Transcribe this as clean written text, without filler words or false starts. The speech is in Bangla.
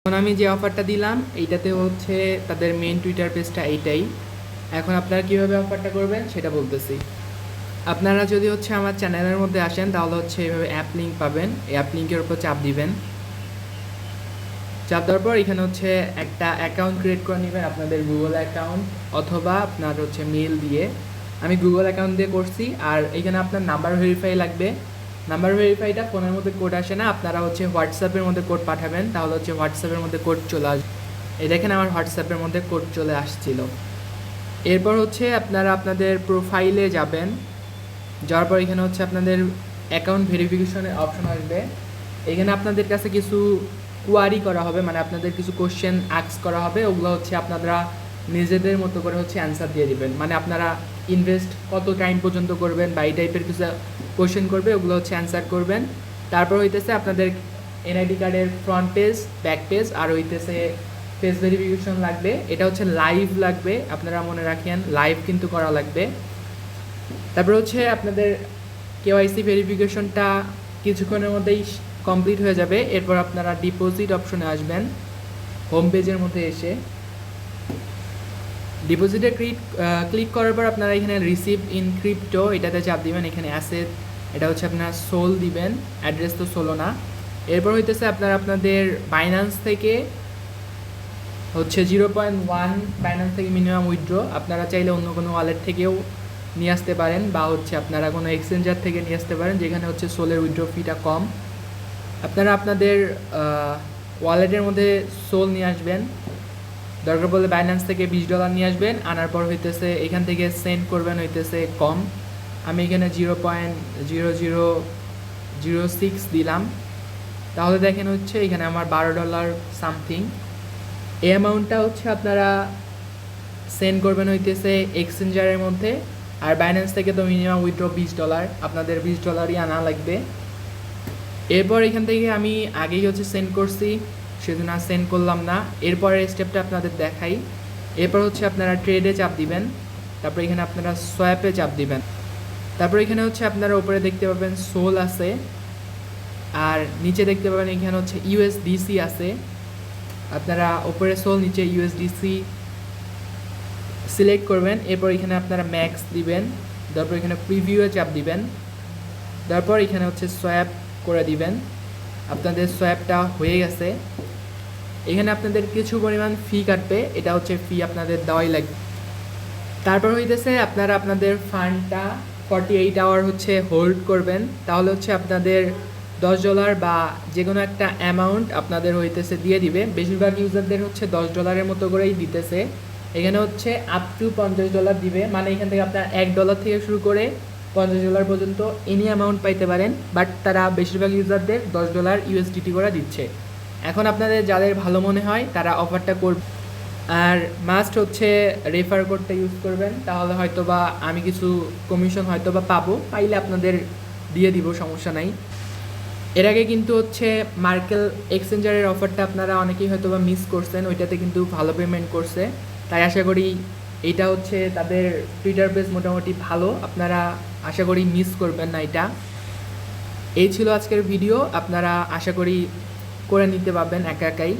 এখন আমি যে অফারটা দিলাম এইটাতে হচ্ছে তাদের মেইন টুইটার পেজটা এইটাই। এখন আপনারা কীভাবে অফারটা করবেন সেটা বলতেছি। আপনারা যদি হচ্ছে আমার চ্যানেলের মধ্যে আসেন তাহলে হচ্ছে এইভাবে অ্যাপ লিঙ্ক পাবেন, এই অ্যাপ লিঙ্কের উপর চাপ দিবেন। চাপ দেওয়ার পর এখানে হচ্ছে একটা অ্যাকাউন্ট ক্রিয়েট করে নেবেন, আপনাদের গুগল অ্যাকাউন্ট অথবা আপনার হচ্ছে মেল দিয়ে। আমি গুগল অ্যাকাউন্ট দিয়ে করছি। আর এখানে আপনার নাম্বার ভেরিফাই লাগবে। নাম্বার ভেরিফাইটা ফোনের মধ্যে কোড আসে না, আপনারা হচ্ছে হোয়াটসঅ্যাপের মধ্যে কোড পাঠাবেন, তাহলে হচ্ছে হোয়াটসঅ্যাপের মধ্যে কোড চলে আসবে। এই দেখেন আমার হোয়াটসঅ্যাপের মধ্যে কোড চলে আসছিল। এরপর হচ্ছে আপনারা আপনাদের প্রোফাইলে যাবেন, যাওয়ার পর এখানে হচ্ছে আপনাদের অ্যাকাউন্ট ভেরিফিকেশনের অপশন আসবে। এখানে আপনাদের কাছে কিছু কোয়ারি করা হবে, মানে আপনাদের কিছু কোশ্চেন আস্ক করা হবে, ওগুলো হচ্ছে আপনারা নিজেদের মতো করে হচ্ছে অ্যান্সার দিয়ে দিবেন। মানে আপনারা ইনভেস্ট কত টাইম পর্যন্ত করবেন বা এই টাইপের কিছু কোশ্চেন করবে, ওগুলো হচ্ছে অ্যান্সার করবেন। তারপর হইতেছে আপনাদের এনআইডি কার্ডের ফ্রন্ট পেজ, ব্যাক পেজ, আর হইতেছে ফেস ভেরিফিকেশন লাগবে। এটা হচ্ছে লাইভ লাগবে, আপনারা মনে রাখেন লাইভ কিন্তু করা লাগবে। তারপর হচ্ছে আপনাদের কেওয়াইসি ভেরিফিকেশনটা কিছুক্ষণের মধ্যেই কমপ্লিট হয়ে যাবে। এরপর আপনারা ডিপোজিট অপশনে আসবেন, হোম পেজের মধ্যে এসে ডিপোজিটে ক্লিক করার পর আপনারা এখানে রিসিভ ইন ক্রিপ্টো এটাতে চাপ দিবেন। এখানে অ্যাসেট, এটা হচ্ছে আপনার সোল দিবেন, অ্যাড্রেস তো সোলো না। এরপর হইতেছে আপনারা আপনাদের বাইন্যান্স থেকে হচ্ছে 0.1 বাইন্যান্স থেকে মিনিমাম উইথড্র। আপনারা চাইলে অন্য কোনো ওয়ালেট থেকেও নিয়ে আসতে পারেন, বা হচ্ছে আপনারা কোনো এক্সচেঞ্জার থেকে নিয়ে আসতে পারেন যেখানে হচ্ছে সোলের উইথড্র ফিটা কম। আপনারা আপনাদের ওয়ালেটের মধ্যে সোল নিয়ে আসবেন, দরকার পড়লে বাইন্যান্স থেকে $20 নিয়ে আসবেন। আনার পর হইতেছে এখান থেকে সেন্ড করবেন হইতেছে কম। আমি এখানে 0.0006 দিলাম, তাহলে দেখেন হচ্ছে এখানে আমার $12 সামথিং। এই অ্যামাউন্টটা হচ্ছে আপনারা সেন্ড করবেন হইতেছে এক্সচেঞ্জারের মধ্যে। আর বাইন্যান্স থেকে তো মিনিমাম উইথড্র $20, আপনাদের $20ই আনা লাগবে। এরপর এখান থেকে আমি আগেই হচ্ছে সেন্ড করছি, সেজন্য আর সেন্ড করলাম না। এরপরের স্টেপটা আপনাদের দেখাই। এরপর হচ্ছে আপনারা ট্রেডে চাপ দিবেন, তারপর এখানে আপনারা সোয়াপে চাপ দিবেন। তারপর এখানে হচ্ছে আপনারা উপরে দেখতে পাবেন সোল আছে, আর নিচে দেখতে পাবেন এখানে হচ্ছে ইউএসডিসি আছে। আপনারা উপরে সোল, নিচে ইউএসডিসি সিলেক্ট করবেন। এরপর এখানে আপনারা ম্যাক্স দিবেন, তারপর এখানে প্রিভিউয়ে চাপ দিবেন, তারপর এখানে হচ্ছে সোয়াপ করে দিবেন। আপনাদের সোয়াপটা হয়ে গেছে। এখানে আপনাদের কিছু পরিমাণ ফি কাটবে, এটা হচ্ছে ফি আপনাদের দেওয়াই লাগবে। তারপর হইতেছে আপনারা আপনাদের ফান্ডটা 48 আওয়ার হচ্ছে হোল্ড করবেন, তাহলে হচ্ছে আপনাদের $10 বা যে কোনো একটা অ্যামাউন্ট আপনাদের হইতেছে দিয়ে দিবে। বেশিরভাগ ইউজারদের হচ্ছে $10 মতো করেই দিতেছে। এখানে হচ্ছে আপ টু $50 দিবে, মানে এখান থেকে আপনার $1 থেকে শুরু করে $50 পর্যন্ত এনি অ্যামাউন্ট পাইতে পারেন। বাট তারা বেশিরভাগ ইউজারদের $10 ইউএসডিটি করে দিচ্ছে। এখন আপনাদের যাদের ভালো মনে হয় তারা অফারটা করবে। আর মাস্ট হচ্ছে রেফার কোডটা ইউজ করবেন, তাহলে হয়তো বা আমি কিছু কমিশন হয়তো বা পাবো, পাইলে আপনাদের দিয়ে দিব, সমস্যা নাই। এর আগে কিন্তু হচ্ছে মার্কেল এক্সচেঞ্জারের অফারটা আপনারা অনেকেই হয়তো বা মিস করছেন, ওইটাতে কিন্তু ভালো পেমেন্ট করছে। তাই আশা করি এইটা হচ্ছে তাদের টুইটার পেজ মোটামুটি ভালো, আপনারা আশা করি মিস করবেন না এটা। এই ছিল আজকের ভিডিও, আপনারা আশা করি করে নিতে পারবেন একা একাই।